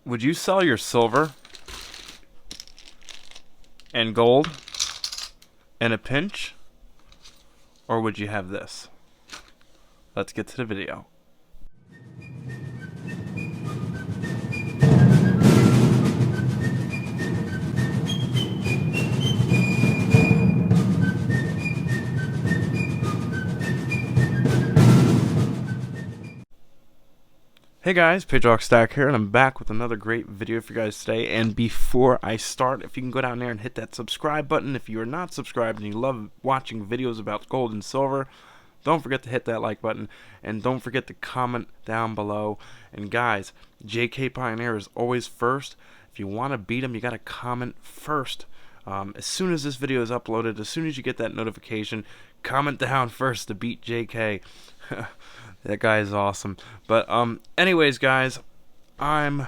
Would you sell your silver and gold in a pinch? Or would you have this? Let's get to the video. Hey guys, Patrioticstacker here, and I'm back with another great video for you guys today. And before I start, if you can go down there and hit that subscribe button. If you are not subscribed and you love watching videos about gold and silver, don't forget to hit that like button, and don't forget to comment down below. And guys, JK Pioneer is always first. If you want to beat him, you got to comment first. As soon as this video is uploaded, as soon as you get that notification, comment down first to beat JK. That guy is awesome. But anyways, guys, I'm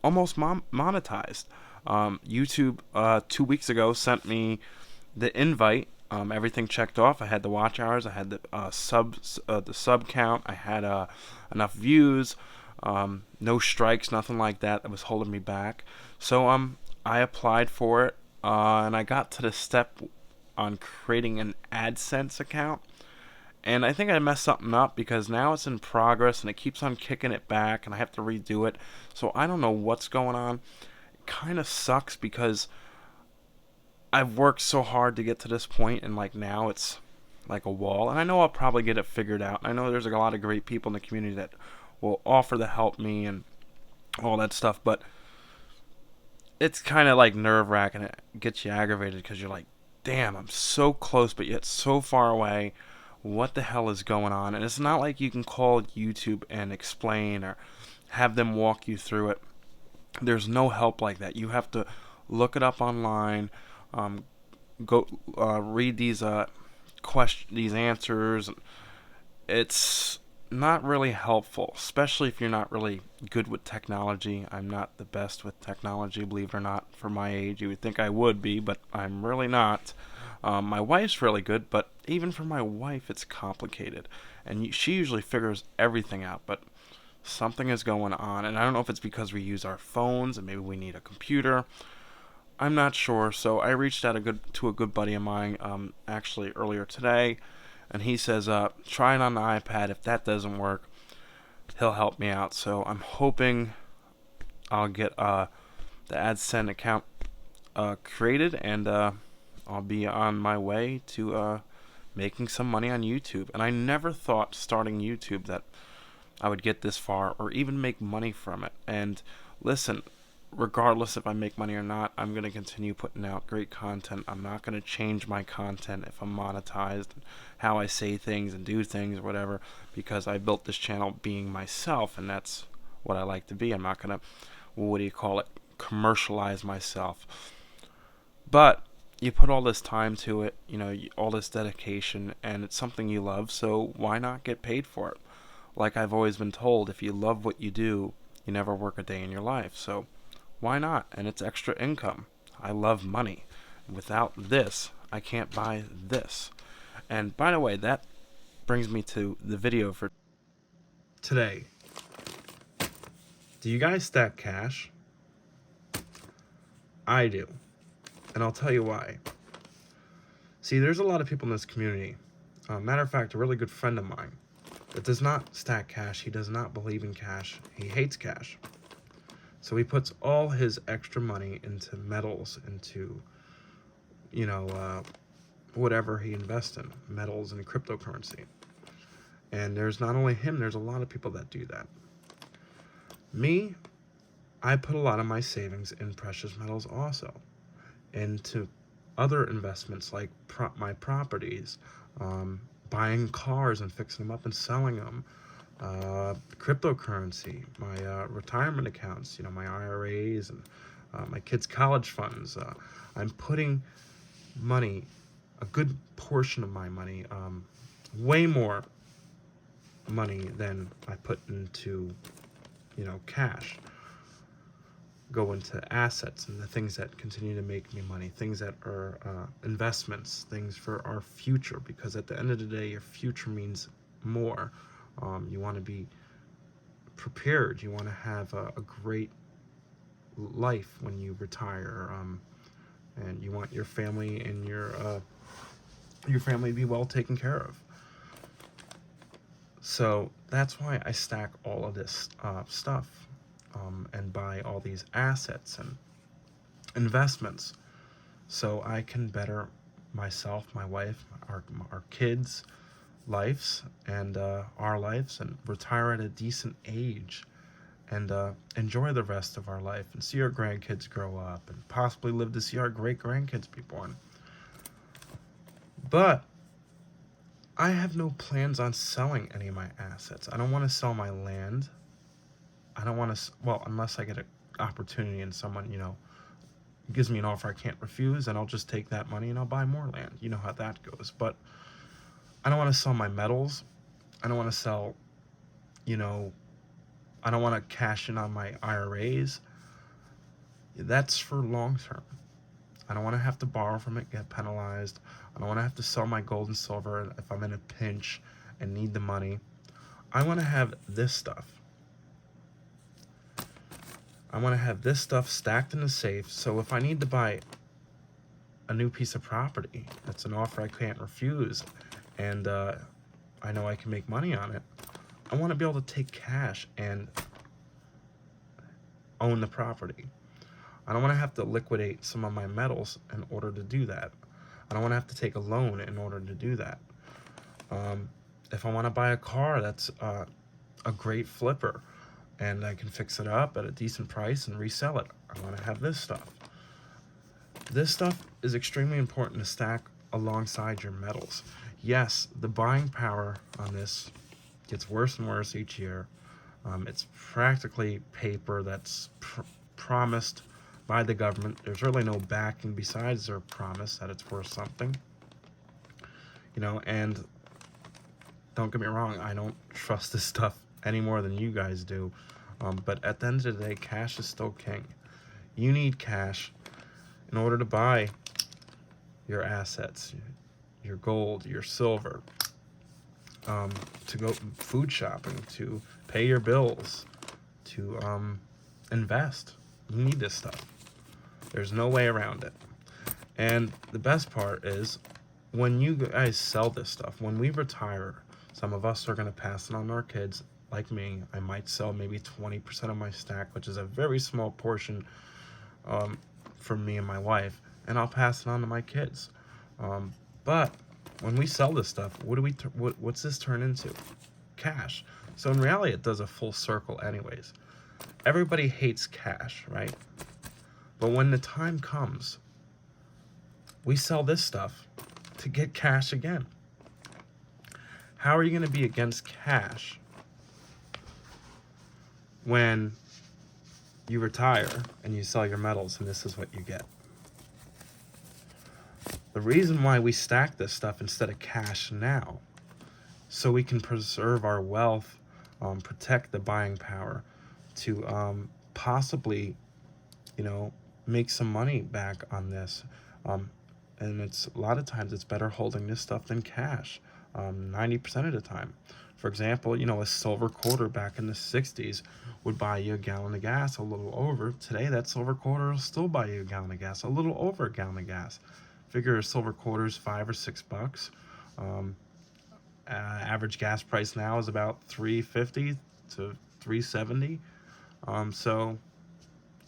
almost monetized. YouTube 2 weeks ago sent me the invite. Everything checked off. I had the watch hours. I had the sub count. I had enough views. No strikes, nothing like that was holding me back. So I applied for it, and I got to the step on creating an AdSense account. And I think I messed something up because now it's in progress and it keeps on kicking it back and I have to redo it. So I don't know what's going on. It kind of sucks because I've worked so hard to get to this point, and like now it's like a wall. And I know I'll probably get it figured out. I know there's a lot of great people in the community that will offer to help me and all that stuff, but it's kind of like nerve-wracking. It gets you aggravated because you're like, damn, I'm so close but yet so far away. What the hell is going on? And it's not like you can call YouTube and explain or have them walk you through it. There's no help like that. You have to look it up online, go read these these answers. It's not really helpful, especially if you're not really good with technology. I'm not the best with technology, believe it or not. For my age, you would think I would be, but I'm really not. My wife's really good, but even for my wife, it's complicated. And she usually figures everything out, but something is going on. And I don't know if it's because we use our phones and maybe we need a computer. I'm not sure. So I reached out to a good buddy of mine actually earlier today. And he says, try it on the iPad. If that doesn't work, he'll help me out. So I'm hoping I'll get the AdSense account created, and I'll be on my way to making some money on YouTube. And I never thought starting YouTube that I would get this far or even make money from it. And listen, regardless if I make money or not, I'm going to continue putting out great content. I'm not going to change my content if I'm monetized, how I say things and do things or whatever, because I built this channel being myself, and that's what I like to be. I'm not going to, what do you call it, commercialize myself. But you put all this time to it, you know, all this dedication, and it's something you love, so why not get paid for it? Like I've always been told, if you love what you do, you never work a day in your life. So why not? And it's extra income. I love money. Without this, I can't buy this. And by the way, that brings me to the video for today. Do you guys stack cash? I do. And I'll tell you why. See, there's a lot of people in this community. Matter of fact, a really good friend of mine that does not stack cash. He does not believe in cash. He hates cash. So he puts all his extra money into metals, into, you know, whatever he invests in, metals and cryptocurrency. And there's not only him, there's a lot of people that do that. Me, I put a lot of my savings in precious metals also, into other investments like my properties, buying cars and fixing them up and selling them, cryptocurrency, my retirement accounts, you know, my IRA'S and my kids' college funds. I'm putting money, a good portion of my money, way more money than I put into, you know, cash, go into assets and the things that continue to make me money, things that are investments, things for our future, because at the end of the day, your future means more. You want to be prepared. You want to have a great life when you retire, and you want your family and your family to be well taken care of. So that's why I stack all of this stuff, and buy all these assets and investments, so I can better myself, my wife, our kids' lives, and our lives, and retire at a decent age, and enjoy the rest of our life, and see our grandkids grow up, and possibly live to see our great-grandkids be born. But I have no plans on selling any of my assets. I don't want to sell my land. I don't want to, well, unless I get an opportunity and someone, gives me an offer I can't refuse, and I'll just take that money and I'll buy more land. You know how that goes. But I don't want to sell my metals. I don't want to sell, I don't want to cash in on my IRA'S. That's for long term. I don't want to have to borrow from it, get penalized. I don't want to have to sell my gold and silver if I'm in a pinch and need the money. I want to have this stuff. I want to have this stuff stacked in the safe, so if I need to buy a new piece of property, that's an offer I can't refuse, and I know I can make money on it, I want to be able to take cash and own the property. I don't want to have to liquidate some of my metals in order to do that. I don't want to have to take a loan in order to do that. If I want to buy a car that's a great flipper, and I can fix it up at a decent price and resell it, I want to have this stuff. This stuff is extremely important to stack alongside your metals. Yes, the buying power on this gets worse and worse each year. It's practically paper that's promised by the government. There's really no backing besides their promise that it's worth something. And don't get me wrong, I don't trust this stuff any more than you guys do. But at the end of the day, cash is still king. You need cash in order to buy your assets, your gold, your silver, to go food shopping, to pay your bills, to invest. You need this stuff. There's no way around it. And the best part is, when you guys sell this stuff, when we retire, some of us are going to pass it on to our kids. Like me, I might sell maybe 20% of my stack, which is a very small portion for me and my wife, and I'll pass it on to my kids. But when we sell this stuff, what's this turn into? Cash. So in reality, it does a full circle anyways. Everybody hates cash, right? But when the time comes, we sell this stuff to get cash again. How are you going to be against cash when you retire and you sell your metals and this is what you get? The reason why we stack this stuff instead of cash now, so we can preserve our wealth, protect the buying power, to possibly, make some money back on this. And it's a lot of times it's better holding this stuff than cash, 90% of the time. For example, a silver quarter back in the 60s would buy you a gallon of gas, a little over. Today, that silver quarter will still buy you a gallon of gas, a little over a gallon of gas. Figure a silver quarter is $5 or $6. Average gas price now is about $3.50 to $3.70. So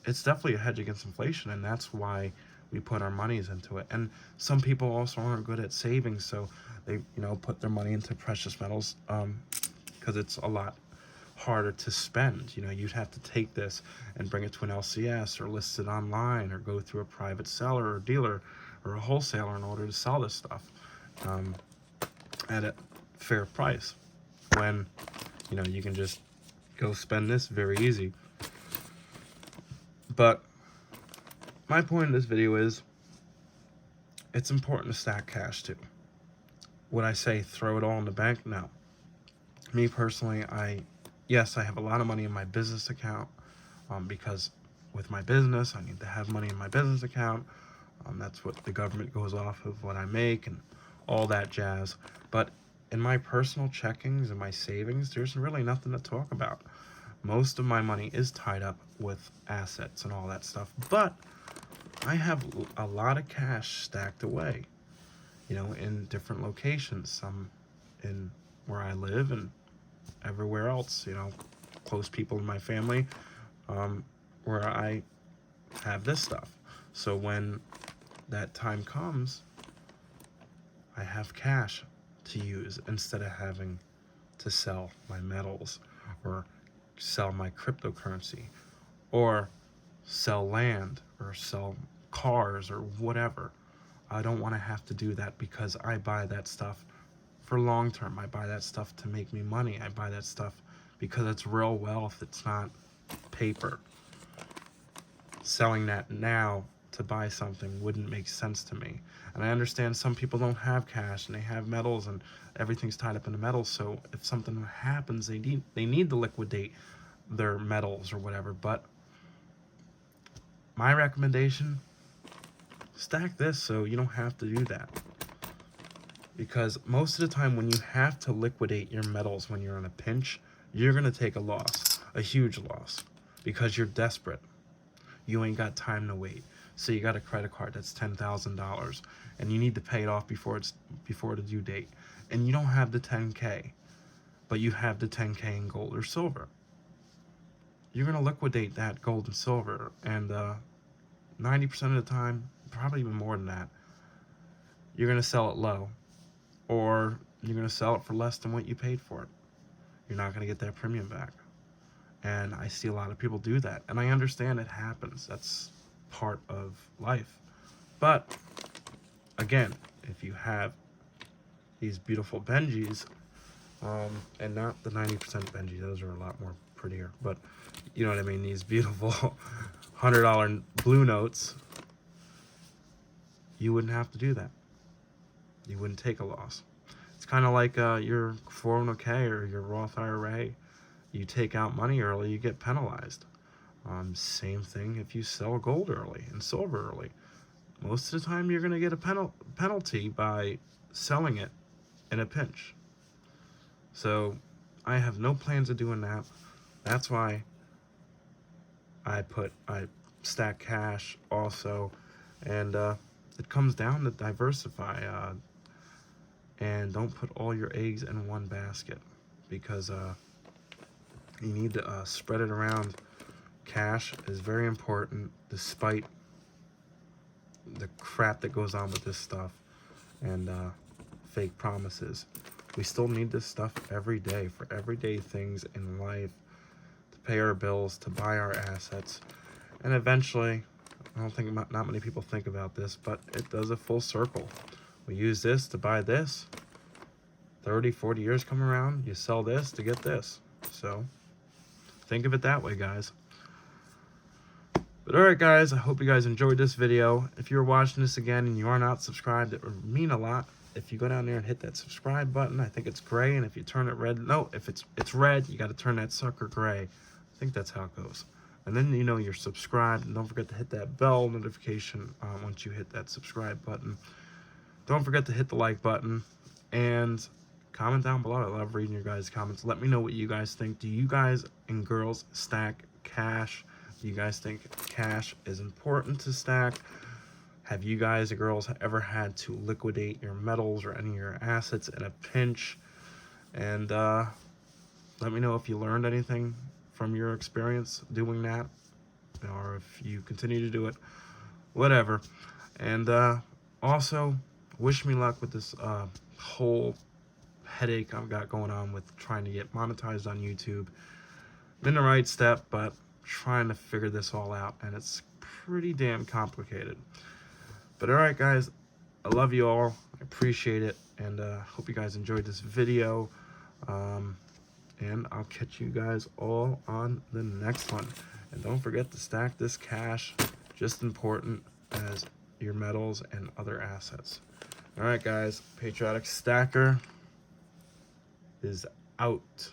it's definitely a hedge against inflation, and that's why we put our monies into it. And some people also aren't good at saving, so they put their money into precious metals, because it's a lot harder to spend. You'd have to take this and bring it to an LCS or list it online or go through a private seller or dealer or a wholesaler in order to sell this stuff at a fair price, when you can just go spend this very easy. But my point in this video is, it's important to stack cash too. Would I say throw it all in the bank? No. Me personally, yes, I have a lot of money in my business account, because with my business, I need to have money in my business account. That's what the government goes off of, what I make and all that jazz. But in my personal checkings and my savings, there's really nothing to talk about. Most of my money is tied up with assets and all that stuff, but I have a lot of cash stacked away, you know, in different locations. Some in where I live and everywhere else, you know, close people in my family, where I have this stuff. So when that time comes, I have cash to use instead of having to sell my metals or sell my cryptocurrency or sell land or sell cars or whatever. I don't want to have to do that because I buy that stuff for long term. I buy that stuff to make me money. I buy that stuff because it's real wealth. It's not paper. Selling that now to buy something wouldn't make sense to me. And I understand some people don't have cash and they have metals and everything's tied up in the metals. So if something happens, they need to liquidate their metals or whatever. But my recommendation, stack this so you don't have to do that. Because most of the time when you have to liquidate your metals when you're in a pinch, you're going to take a loss, a huge loss, because you're desperate. You ain't got time to wait. So you got a credit card that's $10,000 and you need to pay it off before the due date. And you don't have the 10K, but you have the 10K in gold or silver. You're going to liquidate that gold and silver, and 90% of the time, probably even more than that, you're going to sell it low, or you're going to sell it for less than what you paid for it. You're not going to get that premium back. And I see a lot of people do that, and I understand it happens. That's part of life. But again, if you have these beautiful Benjis, and not the 90% Benji, those are a lot more prettier, but you know what I mean, these beautiful $100 blue notes, you wouldn't have to do that. You wouldn't take a loss. It's kind of like your 401k or your Roth IRA. You take out money early, you get penalized. Same thing if you sell gold early and silver early. Most of the time you're going to get a penalty by selling it in a pinch. So I have no plans of doing that. That's why I stack cash also, and it comes down to diversify, and don't put all your eggs in one basket, because you need to spread it around. Cash is very important, despite the crap that goes on with this stuff and fake promises. We still need this stuff every day for everyday things in life, to pay our bills, to buy our assets, and eventually, I don't think not many people think about this, but it does a full circle. We use this to buy this. 30, 40 years come around, you sell this to get this. So think of it that way, guys. But alright guys, I hope you guys enjoyed this video. If you're watching this again and you are not subscribed, it would mean a lot if you go down there and hit that subscribe button. I think it's gray, and if you turn it red, no, if it's red, you got to turn that sucker gray. I think that's how it goes. And then you know you're subscribed, and don't forget to hit that bell notification once you hit that subscribe button. Don't forget to hit the like button and comment down below. I love reading your guys' comments. Let me know what you guys think. Do you guys and girls stack cash? Do you guys think cash is important to stack? Have you guys or girls ever had to liquidate your metals or any of your assets in a pinch? And let me know if you learned anything from your experience doing that, or if you continue to do it, whatever. And also, wish me luck with this whole headache I've got going on with trying to get monetized on YouTube. I'm in the right step, but trying to figure this all out, and it's pretty damn complicated. But alright guys, I love you all, I appreciate it, and hope you guys enjoyed this video, and I'll catch you guys all on the next one. And don't forget to stack this cash, just important as your metals and other assets. Alright guys, Patriotic Stacker is out.